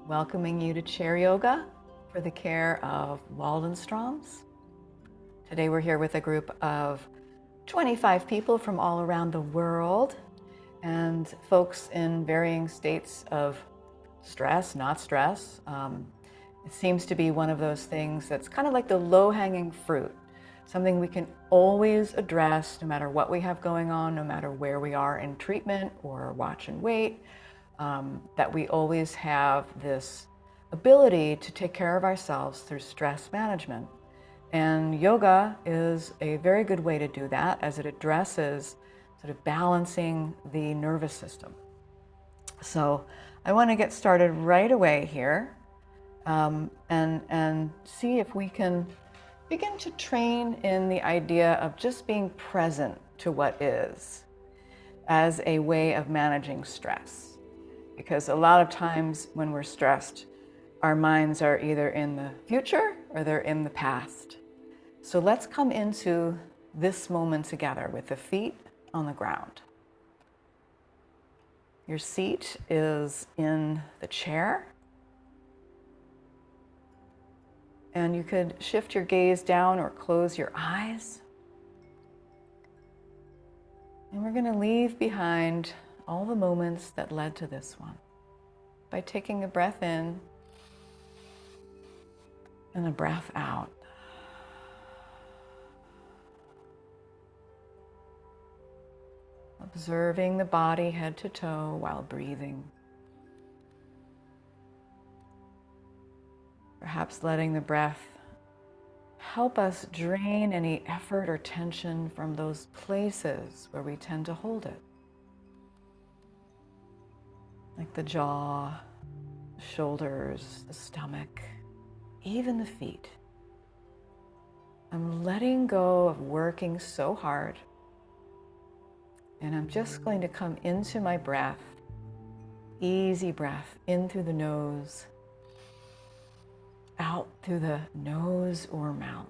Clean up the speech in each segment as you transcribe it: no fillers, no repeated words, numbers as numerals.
welcoming you to chair yoga for the care of Waldenstroms. Today we're here with a group of 25 people from all around the world and folks in varying states of stress, not stress. It seems to be one of those things that's kind of like the low-hanging fruit, something we can always address no matter what we have going on, no matter where we are in treatment or watch and wait, that we always have this ability to take care of ourselves through stress management. And yoga is a very good way to do that, as it addresses sort of balancing the nervous system. So I want to get started right away here and see if we can begin to train in the idea of just being present to what is as a way of managing stress. Because a lot of times when we're stressed, our minds are either in the future or they're in the past. So let's come into this moment together with the feet on the ground. Your seat is in the chair. And you could shift your gaze down or close your eyes. And we're going to leave behind all the moments that led to this one by taking a breath in and a breath out. Observing the body head to toe while breathing. Perhaps letting the breath help us drain any effort or tension from those places where we tend to hold it. Like the jaw, the shoulders, the stomach, even the feet. I'm letting go of working so hard, and I'm just going to come into my breath, easy breath, in through the nose, out through the nose or mouth.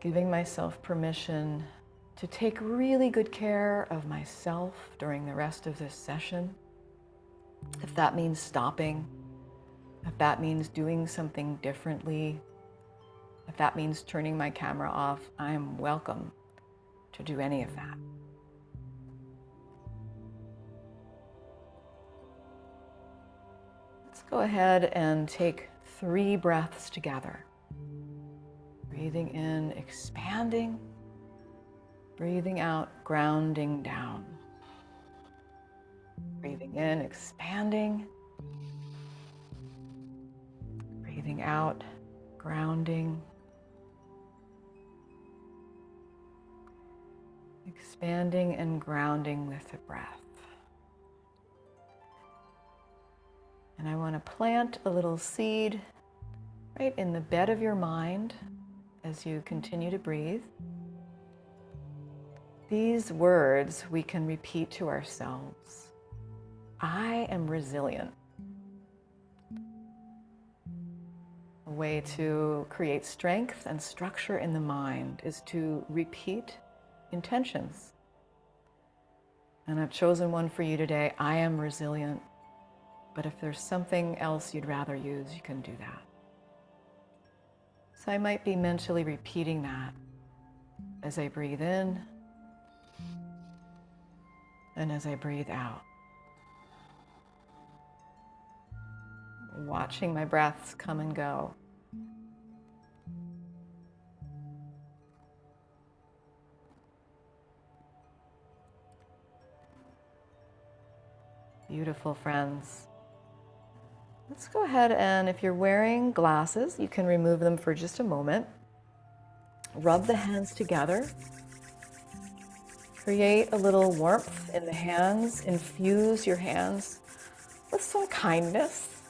Giving myself permission to take really good care of myself during the rest of this session. If that means stopping, if that means doing something differently, if that means turning my camera off, I am welcome to do any of that. Let's go ahead and take 3 breaths together. Breathing in, expanding. Breathing out, grounding down. Breathing in, expanding. Breathing out, grounding. Expanding and grounding with the breath. And I want to plant a little seed right in the bed of your mind as you continue to breathe. These words we can repeat to ourselves. I am resilient. A way to create strength and structure in the mind is to repeat intentions. And I've chosen one for you today. I am resilient. But if there's something else you'd rather use, you can do that. So I might be mentally repeating that as I breathe in and as I breathe out. Watching my breaths come and go. Beautiful, friends. Let's go ahead and if you're wearing glasses, you can remove them for just a moment. Rub the hands together. Create a little warmth in the hands. Infuse your hands with some kindness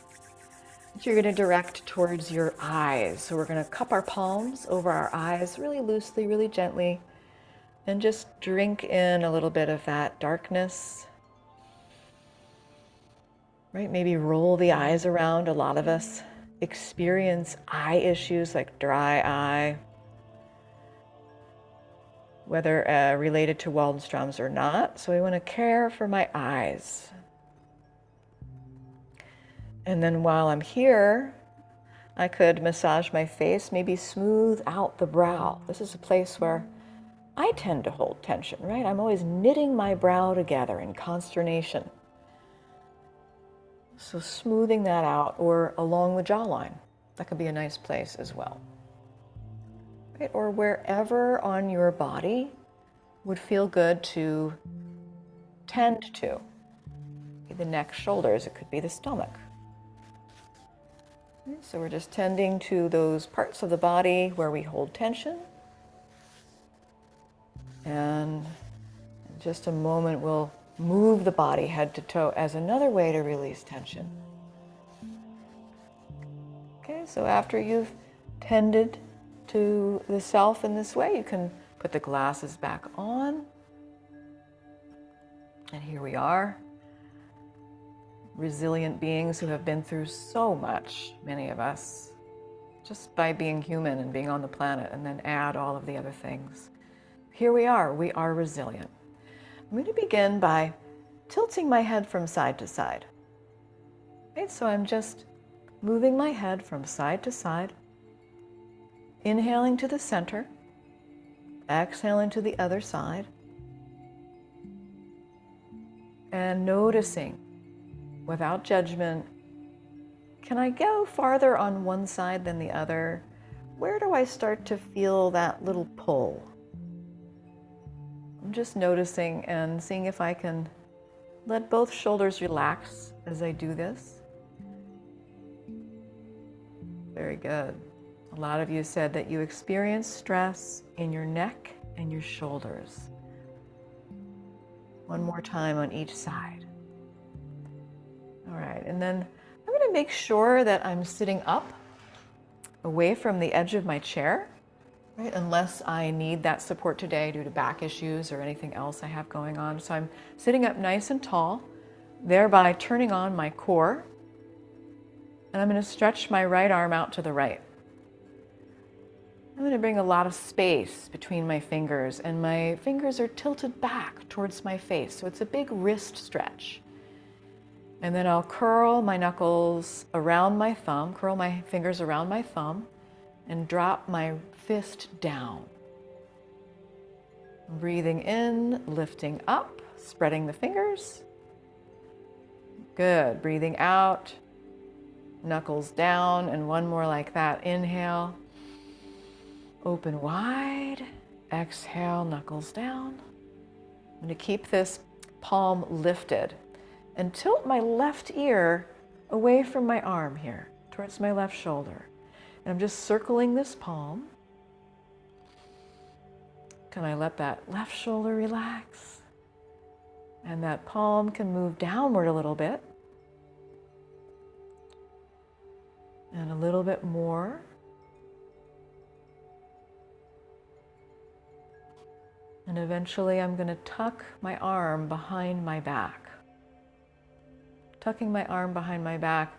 that you're going to direct towards your eyes. So we're going to cup our palms over our eyes really loosely, really gently, and just drink in a little bit of that darkness. Right? Maybe roll the eyes around. A lot of us experience eye issues like dry eye. whether related to Waldenstrom's or not. So I want to care for my eyes. And then while I'm here, I could massage my face, maybe smooth out the brow. This is a place where I tend to hold tension, right? I'm always knitting my brow together in consternation. So smoothing that out, or along the jawline, that could be a nice place as well. Right? Or wherever on your body would feel good to tend to. The neck, shoulders, it could be the stomach. Right? So we're just tending to those parts of the body where we hold tension. And in just a moment, we'll move the body head to toe as another way to release tension. Okay, so after you've tended to the self in this way, you can put the glasses back on. And here we are, resilient beings who have been through so much, many of us, just by being human and being on the planet, and then add all of the other things. Here we are resilient. I'm going to begin by tilting my head from side to side. Right, so I'm just moving my head from side to side, inhaling to the center, exhaling to the other side, and noticing, without judgment, can I go farther on one side than the other? Where do I start to feel that little pull? I'm just noticing and seeing if I can let both shoulders relax as I do this. Very good. A lot of you said that you experience stress in your neck and your shoulders. One more time on each side. All right, and then I'm going to make sure that I'm sitting up away from the edge of my chair, right? Unless I need that support today due to back issues or anything else I have going on. So I'm sitting up nice and tall, thereby turning on my core. And I'm going to stretch my right arm out to the right. I'm going to bring a lot of space between my fingers, and my fingers are tilted back towards my face. So it's a big wrist stretch. And then I'll curl my knuckles around my thumb, curl my fingers around my thumb, and drop my fist down. Breathing in, lifting up, spreading the fingers. Good. Breathing out, knuckles down, and one more like that. Inhale, open wide. Exhale, knuckles down. I'm going to keep this palm lifted and tilt my left ear away from my arm here, towards my left shoulder. And I'm just circling this palm. Can I let that left shoulder relax? And that palm can move downward a little bit. And a little bit more. And eventually I'm going to tuck my arm behind my back. Tucking my arm behind my back.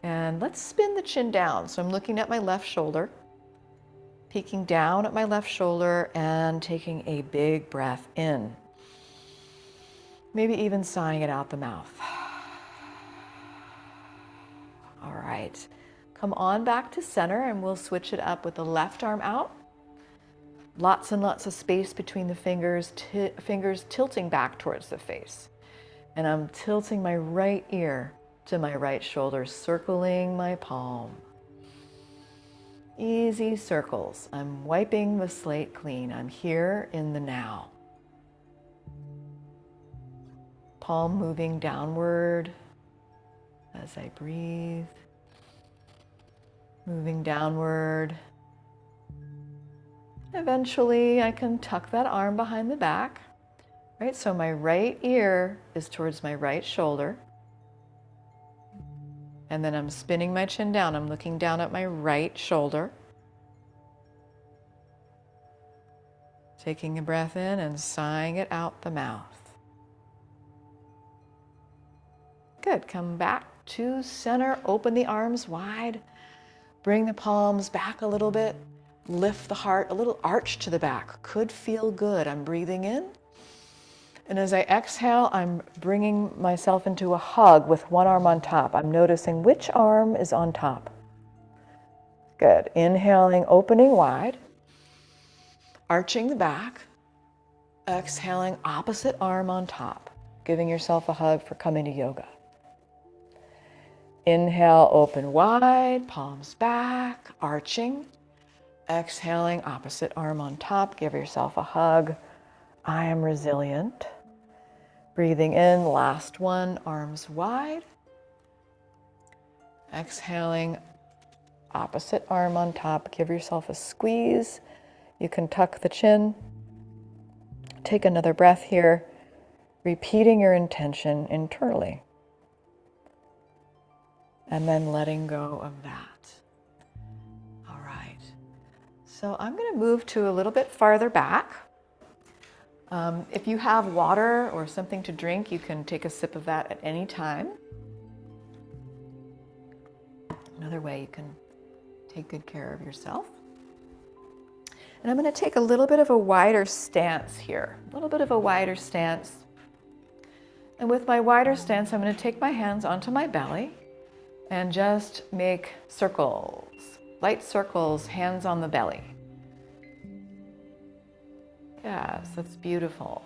And let's spin the chin down. So I'm looking at my left shoulder, peeking down at my left shoulder and taking a big breath in. Maybe even sighing it out the mouth. All right. Come on back to center and we'll switch it up with the left arm out. Lots and lots of space between the fingers, fingers tilting back towards the face. And I'm tilting my right ear to my right shoulder, circling my palm. Easy circles. I'm wiping the slate clean. I'm here in the now. Palm moving downward as I breathe. Moving downward. Eventually, I can tuck that arm behind the back. Right, so my right ear is towards my right shoulder. And then I'm spinning my chin down. I'm looking down at my right shoulder. Taking a breath in and sighing it out the mouth. Good. Come back to center. Open the arms wide. Bring the palms back a little bit. lift the heart, a little arch to the back. Could feel good. I'm breathing in. And as I exhale, I'm bringing myself into a hug with one arm on top. I'm noticing which arm is on top. Good. Inhaling, opening wide, arching the back. Exhaling, opposite arm on top, giving yourself a hug for coming to yoga. Inhale, open wide, palms back, arching. Exhaling, opposite arm on top, give yourself a hug. I am resilient. Breathing in, last one, arms wide. Exhaling, opposite arm on top, give yourself a squeeze. You can tuck the chin. Take another breath here, repeating your intention internally. And then letting go of that. All right. So I'm going to move to a little bit farther back. If you have water or something to drink, you can take a sip of that at any time. Another way you can take good care of yourself. And I'm going to take a little bit of a wider stance here, a little bit of a wider stance. And with my wider stance, I'm going to take my hands onto my belly and just make circles, light circles, hands on the belly. Yes, that's beautiful.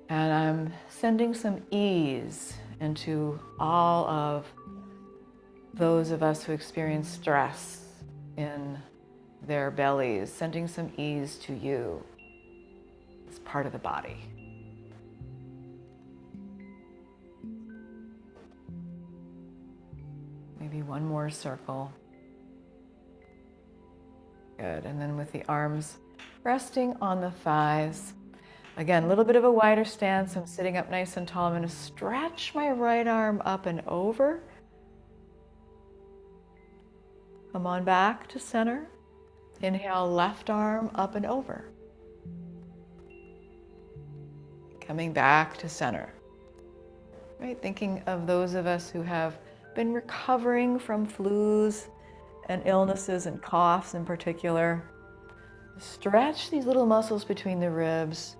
And I'm sending some ease into all of those of us who experience stress in their bellies, sending some ease to you as part of the body. Maybe one more circle. Good. And then with the arms resting on the thighs. Again, a little bit of a wider stance. I'm sitting up nice and tall. I'm going to stretch my right arm up and over. Come on back to center. Inhale, left arm up and over. Coming back to center. Right, thinking of those of us who have been recovering from flus and illnesses and coughs in particular. Stretch these little muscles between the ribs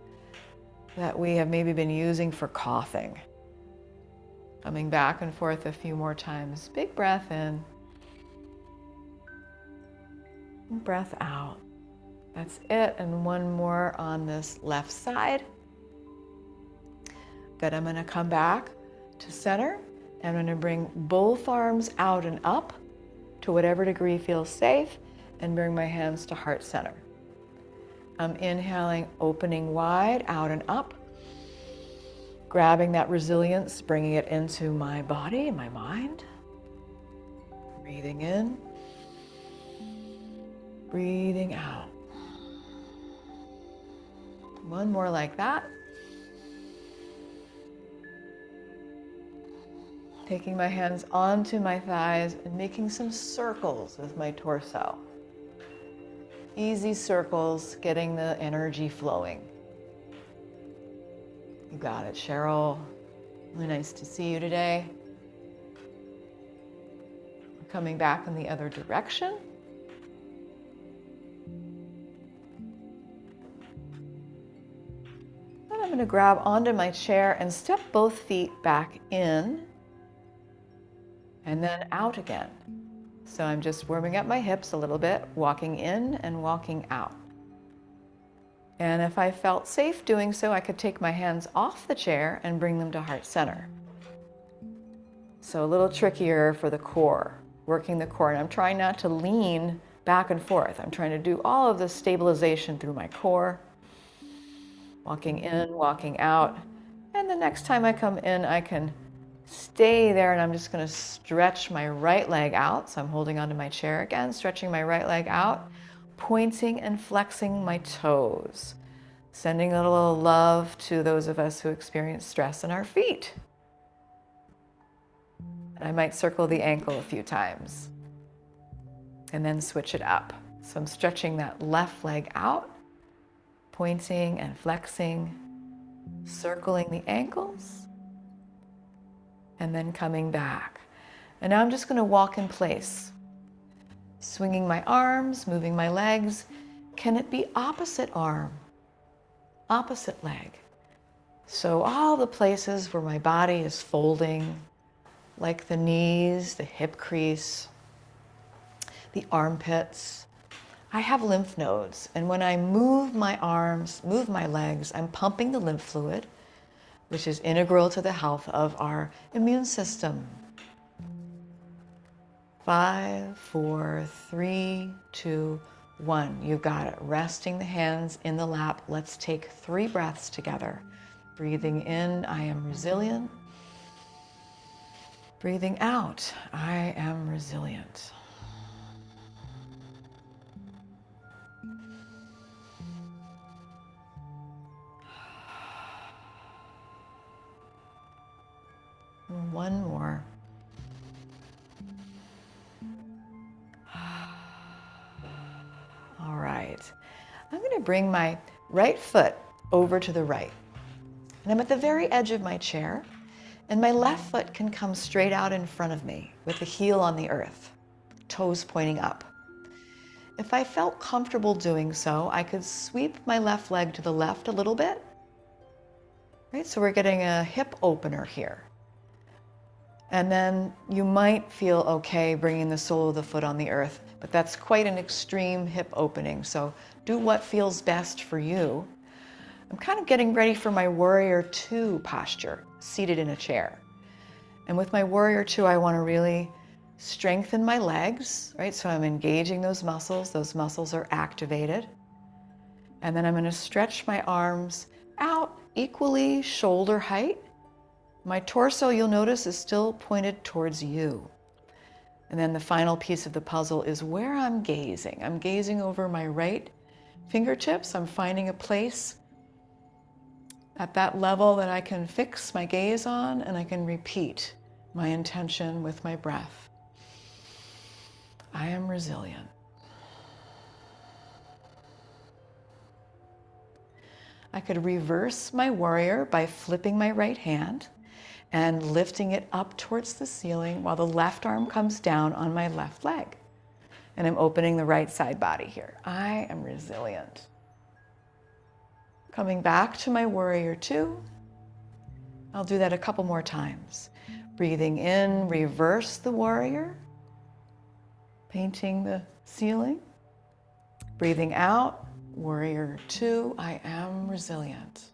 that we have maybe been using for coughing. Coming back and forth a few more times. Big breath in. And breath out. That's it. And one more on this left side. Good. I'm going to come back to center. I'm going to bring both arms out and up to whatever degree feels safe and bring my hands to heart center. I'm inhaling, opening wide, out and up. Grabbing that resilience, bringing it into my body, my mind. Breathing in. Breathing out. One more like that. Taking my hands onto my thighs and making some circles with my torso. Easy circles, getting the energy flowing. You got it, Cheryl. Really nice to see you today. Coming back in the other direction. Then I'm going to grab onto my chair and step both feet back in and then out again. So I'm just warming up my hips a little bit, walking in and walking out. And if I felt safe doing so, I could take my hands off the chair and bring them to heart center. So a little trickier for the core, working the core. And I'm trying not to lean back and forth. I'm trying to do all of the stabilization through my core. Walking in, walking out. And the next time I come in, I can stay there, and I'm just going to stretch my right leg out. So I'm holding onto my chair again, stretching my right leg out, pointing and flexing my toes, sending a little love to those of us who experience stress in our feet. And I might circle the ankle a few times and then switch it up. So I'm stretching that left leg out, pointing and flexing, circling the ankles, and then coming back. And now I'm just going to walk in place. Swinging my arms, moving my legs. Can it be opposite arm, opposite leg? So all the places where my body is folding, like the knees, the hip crease, the armpits. I have lymph nodes, and when I move my arms, move my legs, I'm pumping the lymph fluid, which is integral to the health of our immune system. 5, 4, 3, 2, 1. You got it. Resting the hands in the lap. Let's take 3 breaths together. Breathing in, I am resilient. Breathing out, I am resilient. One more. All right. I'm going to bring my right foot over to the right. And I'm at the very edge of my chair, and my left foot can come straight out in front of me with the heel on the earth, toes pointing up. If I felt comfortable doing so, I could sweep my left leg to the left a little bit. Right? So we're getting a hip opener here. And then you might feel okay bringing the sole of the foot on the earth, but that's quite an extreme hip opening. So do what feels best for you. I'm kind of getting ready for my warrior 2 posture, seated in a chair. And with my warrior 2, I want to really strengthen my legs, right? So I'm engaging those muscles. Those muscles are activated. And then I'm going to stretch my arms out equally, shoulder height. My torso, you'll notice, is still pointed towards you. And then the final piece of the puzzle is where I'm gazing. I'm gazing over my right fingertips. I'm finding a place at that level that I can fix my gaze on, and I can repeat my intention with my breath. I am resilient. I could reverse my warrior by flipping my right hand and lifting it up towards the ceiling while the left arm comes down on my left leg. And I'm opening the right side body here. I am resilient. Coming back to my warrior 2. I'll do that a couple more times. Breathing in, reverse the warrior, painting the ceiling. Breathing out, warrior 2, I am resilient.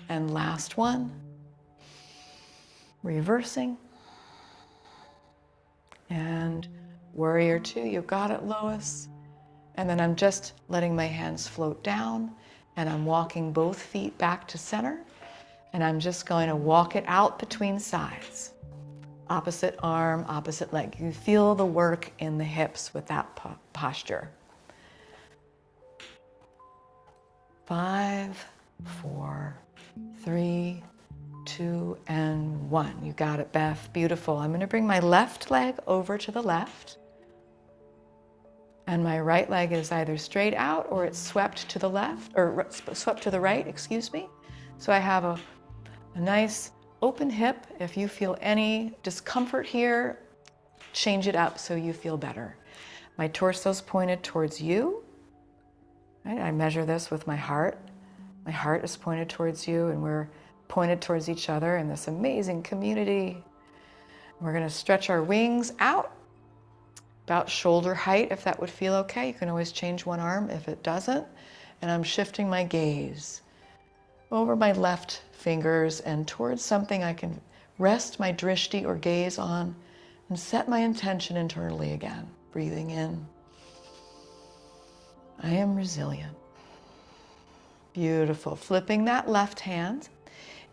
And last one. Reversing, and warrior 2, you got it, Lois. And then I'm just letting my hands float down, and I'm walking both feet back to center, and I'm just going to walk it out between sides. Opposite arm, opposite leg. You feel the work in the hips with that posture. 5, 4, 3, 2, and 1. You got it, Beth. Beautiful. I'm going to bring my left leg over to the left. And my right leg is either straight out or it's swept to the left, or swept to the right, excuse me. So I have a nice open hip. If you feel any discomfort here, change it up so you feel better. My torso's pointed towards you. Right? I measure this with my heart. My heart is pointed towards you, and we're pointed towards each other in this amazing community. We're going to stretch our wings out about shoulder height, if that would feel okay. You can always change one arm if it doesn't. And I'm shifting my gaze over my left fingers and towards something I can rest my drishti or gaze on and set my intention internally again. Breathing in. I am resilient. Beautiful. Flipping that left hand.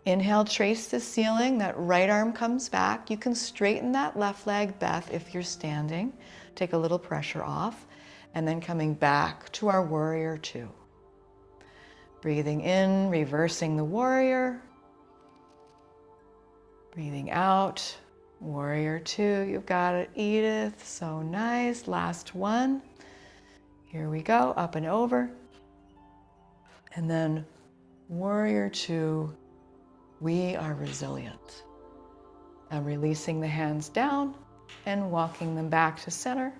Inhale, trace the ceiling. That right arm comes back. You can straighten that left leg, Beth, if you're standing. Take a little pressure off. And then coming back to our warrior 2. Breathing in, reversing the warrior. Breathing out, warrior 2. You've got it, Edith. So nice. Last one. Here we go, up and over. And then warrior 2. We are resilient. I'm releasing the hands down and walking them back to center.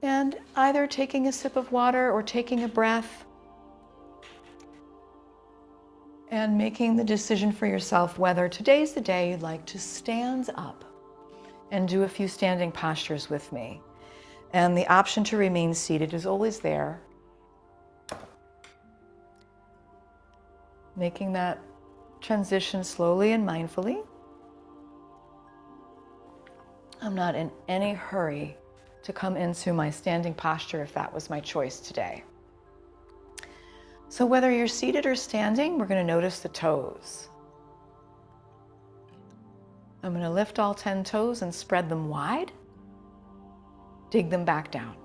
And either taking a sip of water or taking a breath and making the decision for yourself whether today's the day you'd like to stand up and do a few standing postures with me. And the option to remain seated is always there. Making that transition slowly and mindfully. I'm not in any hurry to come into my standing posture if that was my choice today. So whether you're seated or standing, we're going to notice the toes. I'm going to lift all 10 toes and spread them wide. Dig them back down.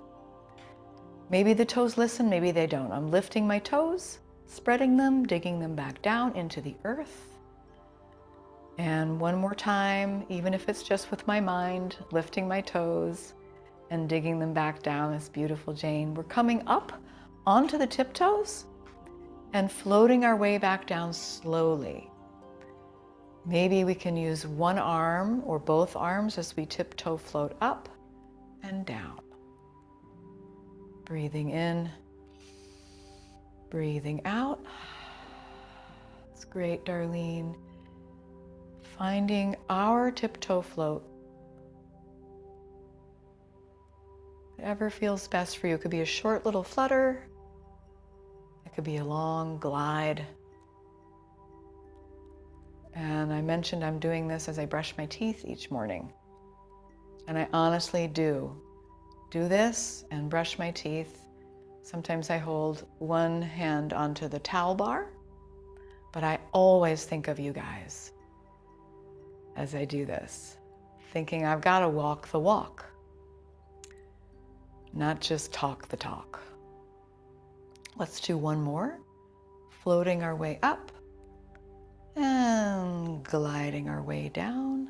Maybe the toes listen, maybe they don't. I'm lifting my toes, spreading them, digging them back down into the earth. And one more time, even if it's just with my mind, lifting my toes and digging them back down. That's beautiful, Jane. We're coming up onto the tiptoes and floating our way back down slowly. Maybe we can use one arm or both arms as we tiptoe float up and down. Breathing in, breathing out. It's great, Darlene. Finding our tiptoe float. Whatever feels best for you. It could be a short little flutter. It could be a long glide. And I mentioned I'm doing this as I brush my teeth each morning. And I honestly do this and brush my teeth. Sometimes I hold one hand onto the towel bar, but I always think of you guys as I do this, thinking I've got to walk the walk, not just talk the talk. Let's do one more, floating our way up and gliding our way down.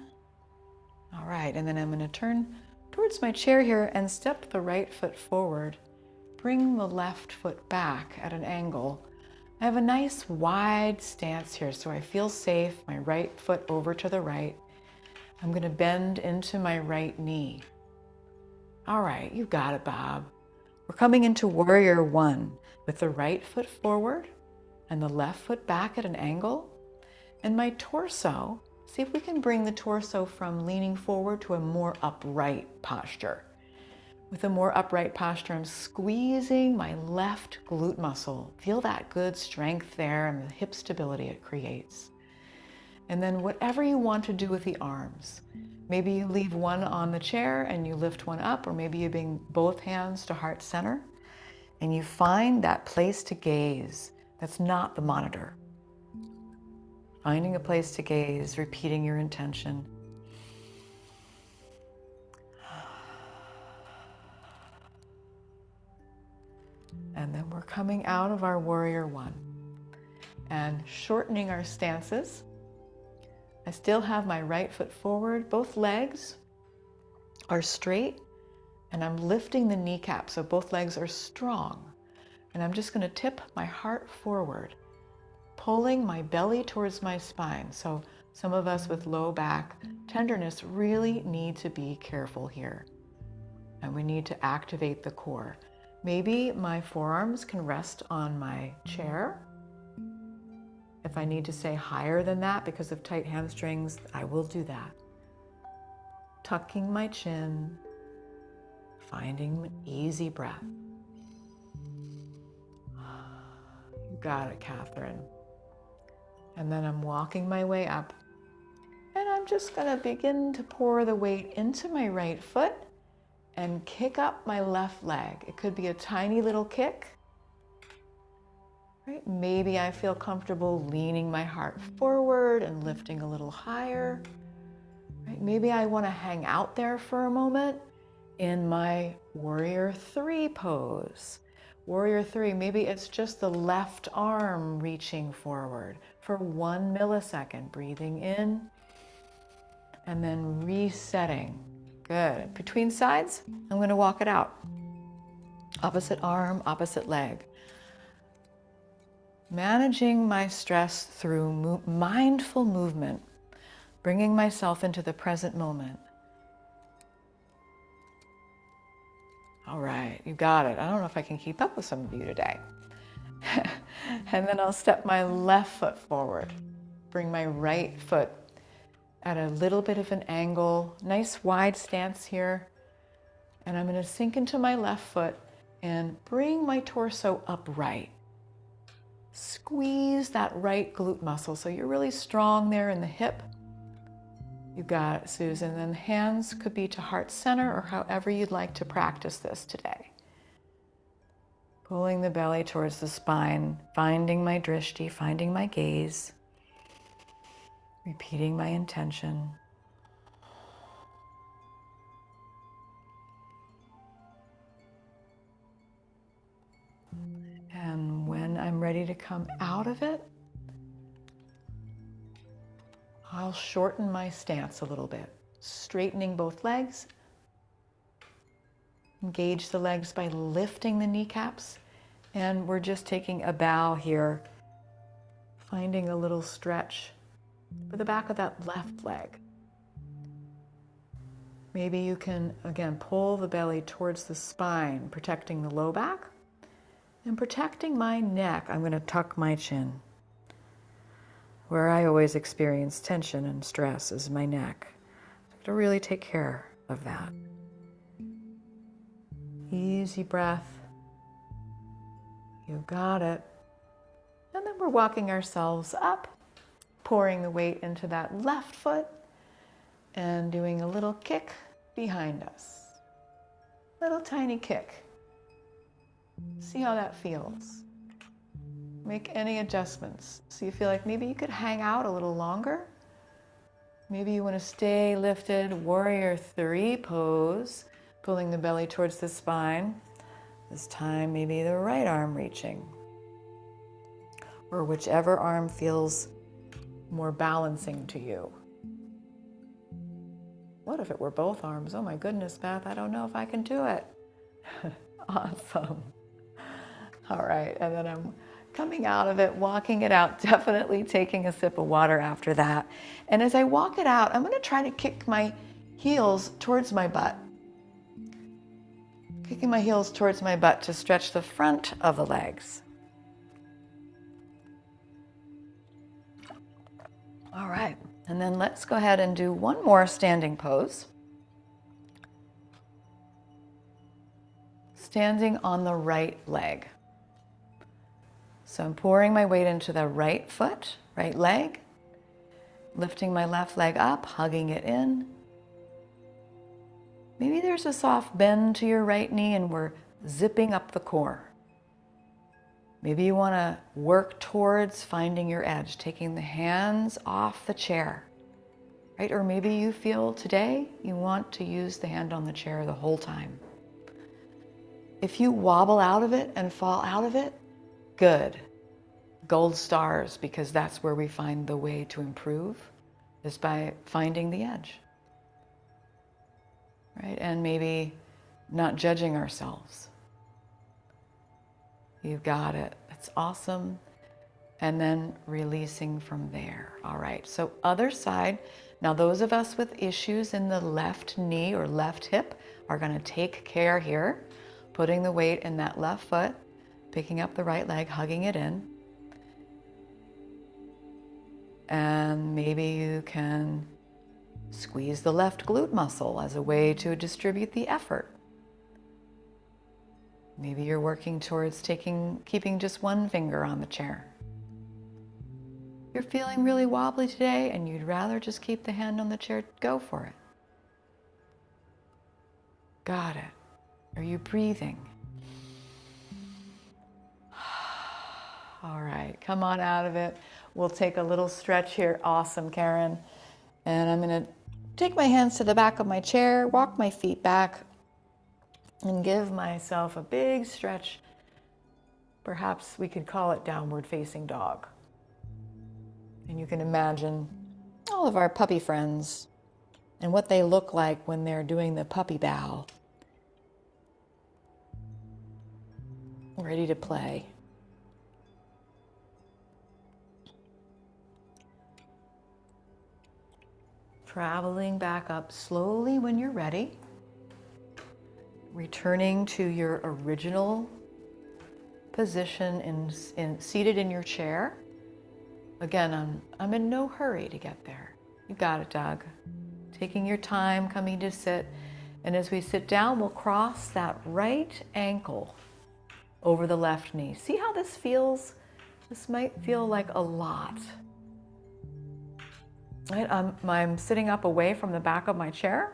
All right, and then I'm going to turn towards my chair here and step the right foot forward. Bring the left foot back at an angle. I have a nice wide stance here, so I feel safe. My right foot over to the right. I'm going to bend into my right knee. All right, you got it, Bob. We're coming into warrior one with the right foot forward and the left foot back at an angle. And my torso, see if we can bring the torso from leaning forward to a more upright posture. With a more upright posture, I'm squeezing my left glute muscle. Feel that good strength there and the hip stability it creates. And then whatever you want to do with the arms. Maybe you leave one on the chair and you lift one up, or maybe you bring both hands to heart center and you find that place to gaze that's not the monitor. Finding a place to gaze, repeating your intention. And then we're coming out of our warrior one and shortening our stances. I still have my right foot forward. Both legs are straight and I'm lifting the kneecap so both legs are strong. And I'm just going to tip my heart forward, pulling my belly towards my spine. So some of us with low back tenderness really need to be careful here. And we need to activate the core. Maybe my forearms can rest on my chair. If I need to stay higher than that because of tight hamstrings, I will do that. Tucking my chin, finding an easy breath. You got it, Catherine. And then I'm walking my way up. And I'm just going to begin to pour the weight into my right foot and kick up my left leg. It could be a tiny little kick. Right? Maybe I feel comfortable leaning my heart forward and lifting a little higher. Right? Maybe I want to hang out there for a moment in my warrior three pose. Warrior three, maybe it's just the left arm reaching forward for 1 millisecond, breathing in and then resetting. Good. Between sides, I'm going to walk it out. Opposite arm, opposite leg. Managing my stress through mindful movement, bringing myself into the present moment. All right, you got it. I don't know if I can keep up with some of you today. And then I'll step my left foot forward. Bring my right foot at a little bit of an angle. Nice wide stance here. And I'm going to sink into my left foot and bring my torso upright. Squeeze that right glute muscle so you're really strong there in the hip. You got it, Susan. And hands could be to heart center or however you'd like to practice this today. Pulling the belly towards the spine, finding my drishti, finding my gaze, repeating my intention. And when I'm ready to come out of it, I'll shorten my stance a little bit, straightening both legs. Engage the legs by lifting the kneecaps. And we're just taking a bow here, finding a little stretch for the back of that left leg. Maybe you can, again, pull the belly towards the spine, protecting the low back. And protecting my neck, I'm going to tuck my chin. Where I always experience tension and stress is my neck. I have to really take care of that. Easy breath. You got it. And then we're walking ourselves up, pouring the weight into that left foot and doing a little kick behind us. Little tiny kick. See how that feels. Make any adjustments. So you feel like maybe you could hang out a little longer. Maybe you want to stay lifted, warrior 3 pose, pulling the belly towards the spine. This time, maybe the right arm reaching. Or whichever arm feels more balancing to you. What if it were both arms? Oh my goodness, Beth, I don't know if I can do it. Awesome. All right, and then I'm coming out of it, walking it out, definitely taking a sip of water after that. And as I walk it out, I'm going to try to kick my heels towards my butt. Kicking my heels towards my butt to stretch the front of the legs. All right, and then let's go ahead and do one more standing pose. Standing on the right leg. So I'm pouring my weight into the right foot, right leg, lifting my left leg up, hugging it in. Maybe there's a soft bend to your right knee and we're zipping up the core. Maybe you want to work towards finding your edge, taking the hands off the chair, right? Or maybe you feel today you want to use the hand on the chair the whole time. If you wobble out of it and fall out of it, good. Gold stars, because that's where we find the way to improve, is by finding the edge, right? And maybe not judging ourselves. You've got it. That's awesome. And then releasing from there. All right, so other side. Now those of us with issues in the left knee or left hip are going to take care here, putting the weight in that left foot, picking up the right leg, hugging it in. And maybe you can squeeze the left glute muscle as a way to distribute the effort. Maybe you're working towards keeping just one finger on the chair. You're feeling really wobbly today and you'd rather just keep the hand on the chair, go for it. Got it. Are you breathing? All right, come on out of it. We'll take a little stretch here. Awesome, Karen. And I'm going to take my hands to the back of my chair, walk my feet back, and give myself a big stretch. Perhaps we could call it downward facing dog. And you can imagine all of our puppy friends and what they look like when they're doing the puppy bow. Ready to play. Traveling back up slowly when you're ready. returning to your original position seated in your chair. Again, I'm in no hurry to get there. You got it, Doug. Taking your time, coming to sit. And as we sit down, we'll cross that right ankle over the left knee. See how this feels? This might feel like a lot. Right? I'm sitting up away from the back of my chair.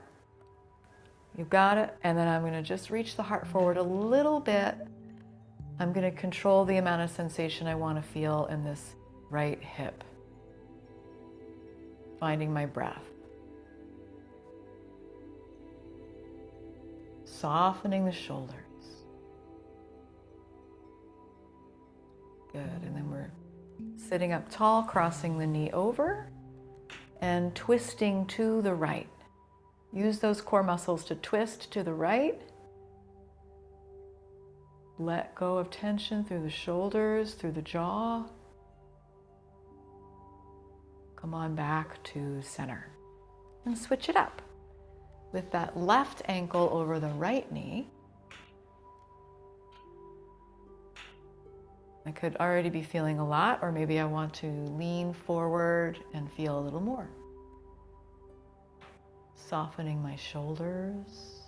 You got it. And then I'm going to just reach the heart forward a little bit. I'm going to control the amount of sensation I want to feel in this right hip. Finding my breath. Softening the shoulders. Good. And then we're sitting up tall, crossing the knee over and twisting to the right. Use those core muscles to twist to the right. Let go of tension through the shoulders, through the jaw. Come on back to center. And switch it up. With that left ankle over the right knee. I could already be feeling a lot, or maybe I want to lean forward and feel a little more. Softening my shoulders,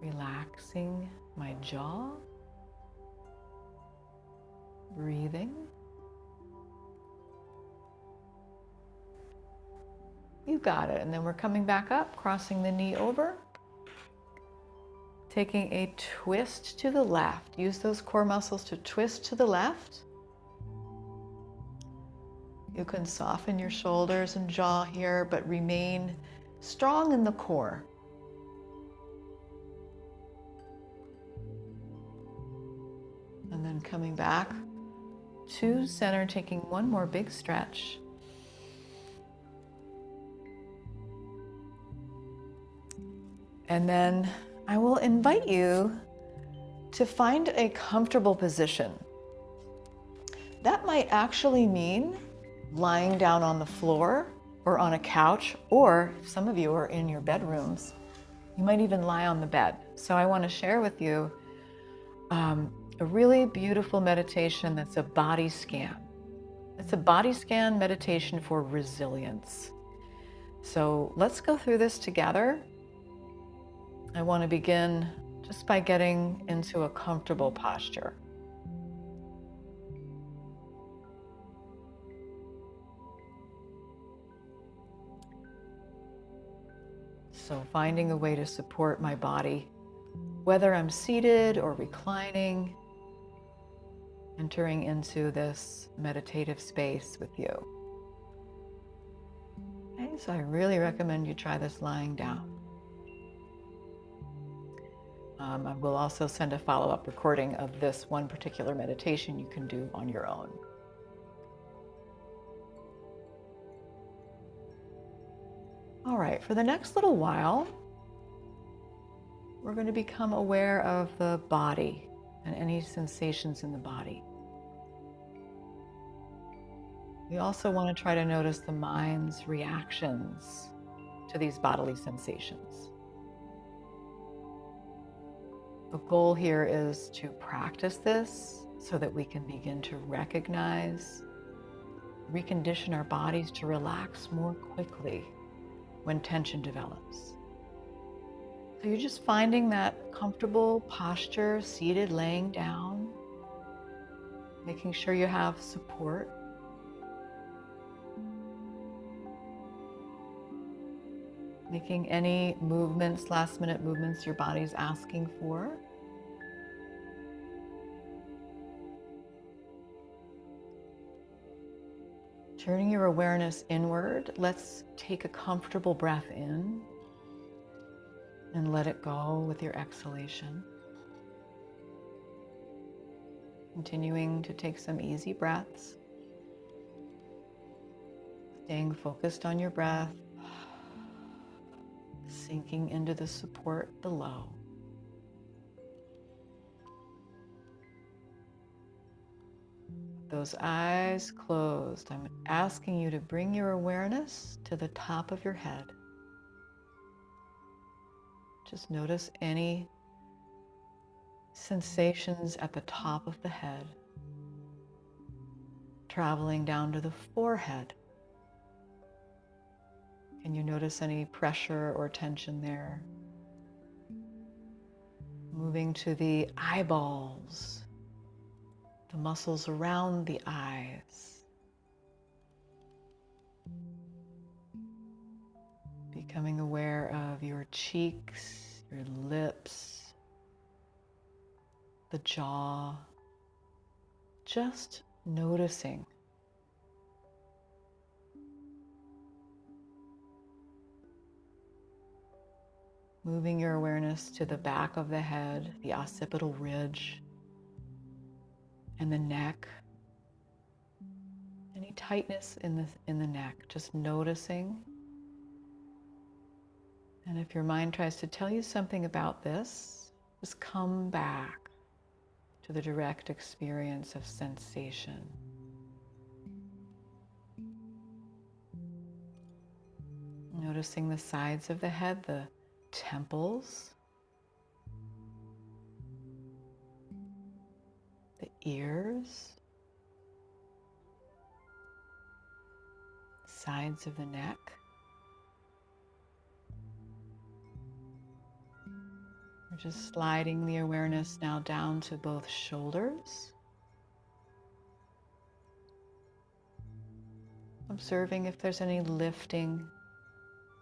relaxing my jaw, breathing. You got it. And then we're coming back up, crossing the knee over. Taking a twist to the left. Use those core muscles to twist to the left. You can soften your shoulders and jaw here, but remain strong in the core. And then coming back to center, taking one more big stretch. And then I will invite you to find a comfortable position. That might actually mean lying down on the floor or on a couch, or if some of you are in your bedrooms, you might even lie on the bed. So I want to share with you a really beautiful meditation that's a body scan. It's a body scan meditation for resilience. So let's go through this together. I want to begin just by getting into a comfortable posture. So finding a way to support my body, whether I'm seated or reclining, entering into this meditative space with you. Okay, so I really recommend you try this lying down. I will also send a follow-up recording of this one particular meditation you can do on your own. All right, for the next little while, we're going to become aware of the body and any sensations in the body. We also want to try to notice the mind's reactions to these bodily sensations. The goal here is to practice this so that we can begin to recognize, recondition our bodies to relax more quickly when tension develops. So you're just finding that comfortable posture, seated, laying down, making sure you have support. Making any movements, last-minute movements your body's asking for. Turning your awareness inward, let's take a comfortable breath in and let it go with your exhalation. Continuing to take some easy breaths. Staying focused on your breath. Sinking into the support below. Those eyes closed, I'm asking you to bring your awareness to the top of your head. Just notice any sensations at the top of the head, traveling down to the forehead. Can you notice any pressure or tension there? Moving to the eyeballs, the muscles around the eyes. Becoming aware of your cheeks, your lips, the jaw. Just noticing. Moving your awareness to the back of the head, the occipital ridge, and the neck. Any tightness in the neck, just noticing. And if your mind tries to tell you something about this, just come back to the direct experience of sensation. Noticing the sides of the head, the temples, the ears, sides of the neck. We're just sliding the awareness now down to both shoulders. Observing if there's any lifting,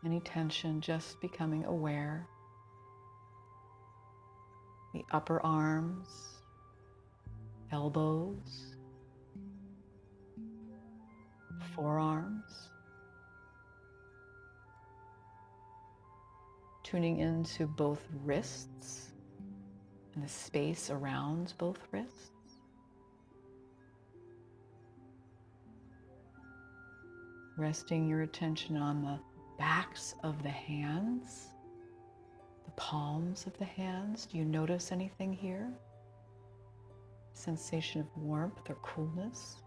any tension, just becoming aware. The upper arms, elbows, forearms. Tuning into both wrists and the space around both wrists. Resting your attention on the backs of the hands, the palms of the hands. Do you notice anything here? Sensation of warmth or coolness?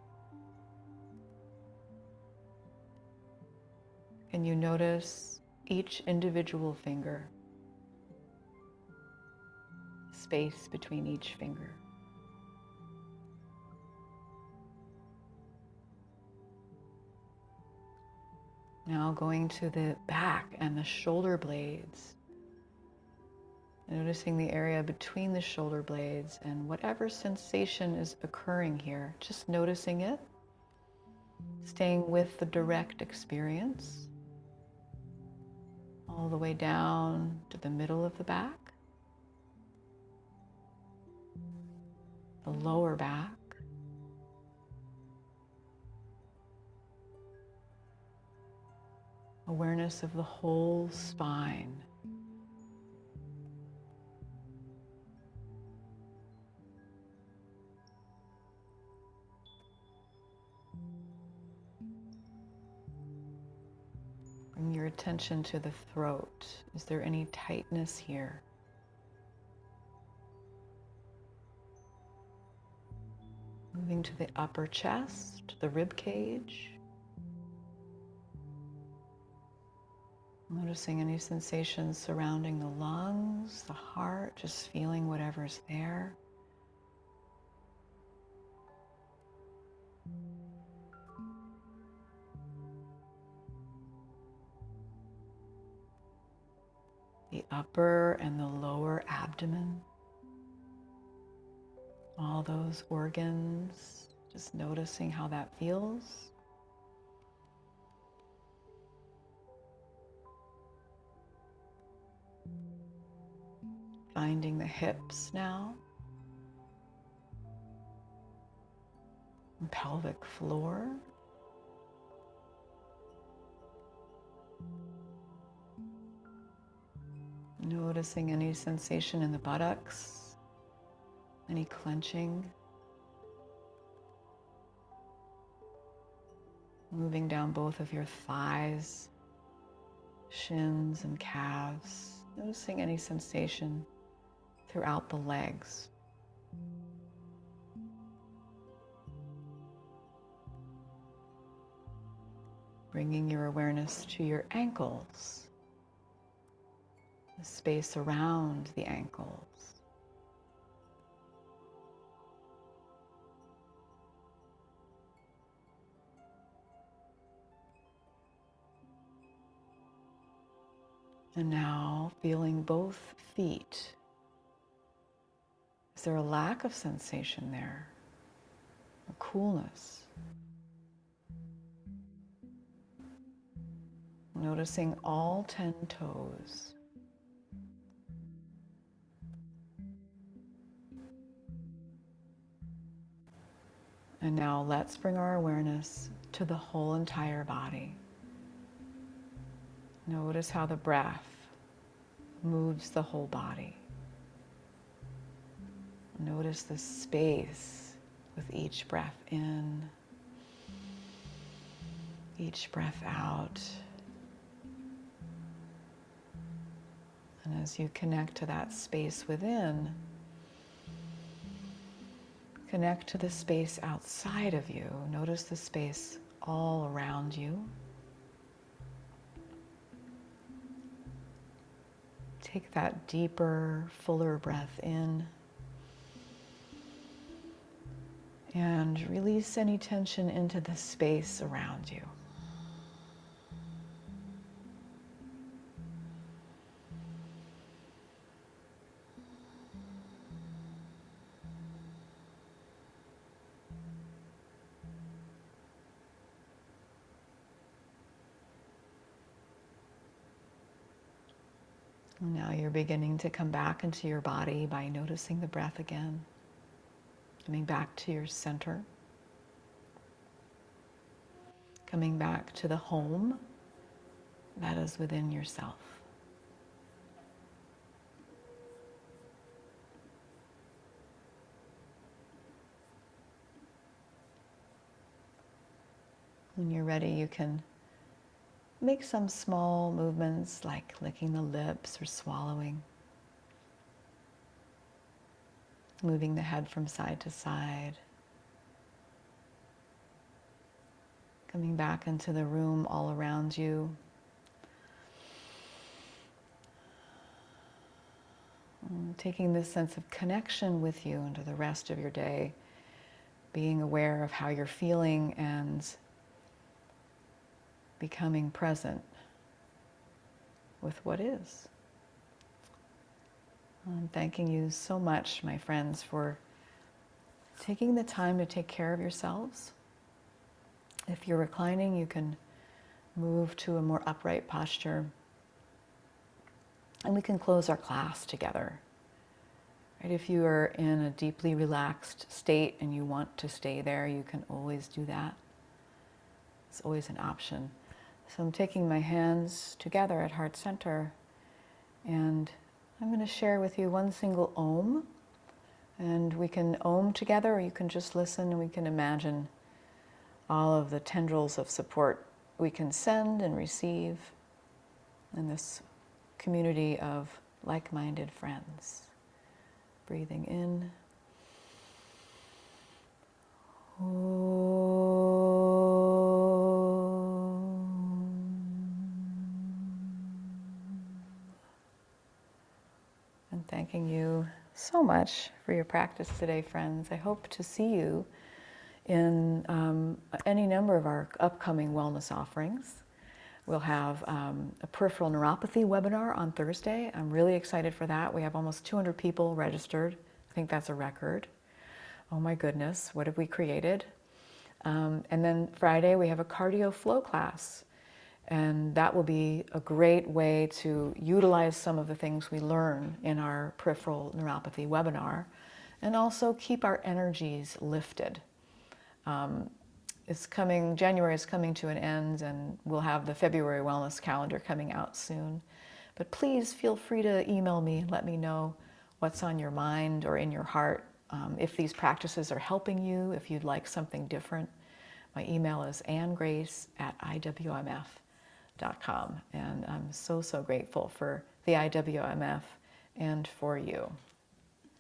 Can you notice each individual finger? Space between each finger. Now going to the back and the shoulder blades. Noticing the area between the shoulder blades and whatever sensation is occurring here, just noticing it, staying with the direct experience, all the way down to the middle of the back, the lower back, awareness of the whole spine. Bring your attention to the throat. Is there any tightness here? Moving to the upper chest, the rib cage. Noticing any sensations surrounding the lungs, the heart, just feeling whatever's there. The upper and the lower abdomen. All those organs, just noticing how that feels. Finding the hips now. And pelvic floor. Noticing any sensation in the buttocks, any clenching. Moving down both of your thighs, shins and calves. Noticing any sensation throughout the legs. Bringing your awareness to your ankles. The the space around the ankles. And now feeling both feet. Is there a lack of sensation there? A coolness? Noticing all 10 toes. And now let's bring our awareness to the whole entire body. Notice how the breath moves the whole body. Notice the space with each breath in, each breath out. And as you connect to that space within, connect to the space outside of you. Notice the space all around you. Take that deeper, fuller breath in. And release any tension into the space around you. Now you're beginning to come back into your body by noticing the breath again. Coming back to your center. Coming back to the home that is within yourself. When you're ready, you can make some small movements like licking the lips or swallowing. Moving the head from side to side. Coming back into the room all around you. Taking this sense of connection with you into the rest of your day. Being aware of how you're feeling and becoming present with what is. I'm thanking you so much, my friends, for taking the time to take care of yourselves. If you're reclining, you can move to a more upright posture. And we can close our class together. Right? If you are in a deeply relaxed state and you want to stay there, you can always do that. It's always an option. So I'm taking my hands together at heart center, and I'm going to share with you one single Om. And we can Om together, or you can just listen, and we can imagine all of the tendrils of support we can send and receive in this community of like-minded friends. Breathing in. And thanking you so much for your practice today, friends. I hope to see you in any number of our upcoming wellness offerings. We'll have a peripheral neuropathy webinar on Thursday. I'm really excited for that. We have almost 200 people registered. I think that's a record. Oh my goodness, what have we created? And then Friday we have a cardio flow class. And that will be a great way to utilize some of the things we learn in our peripheral neuropathy webinar and also keep our energies lifted. January is coming to an end, and we'll have the February wellness calendar coming out soon. But please feel free to email me and let me know what's on your mind or in your heart. If these practices are helping you, if you'd like something different, my email is anngrace@iwmf.com. And I'm so, so grateful for the IWMF and for you.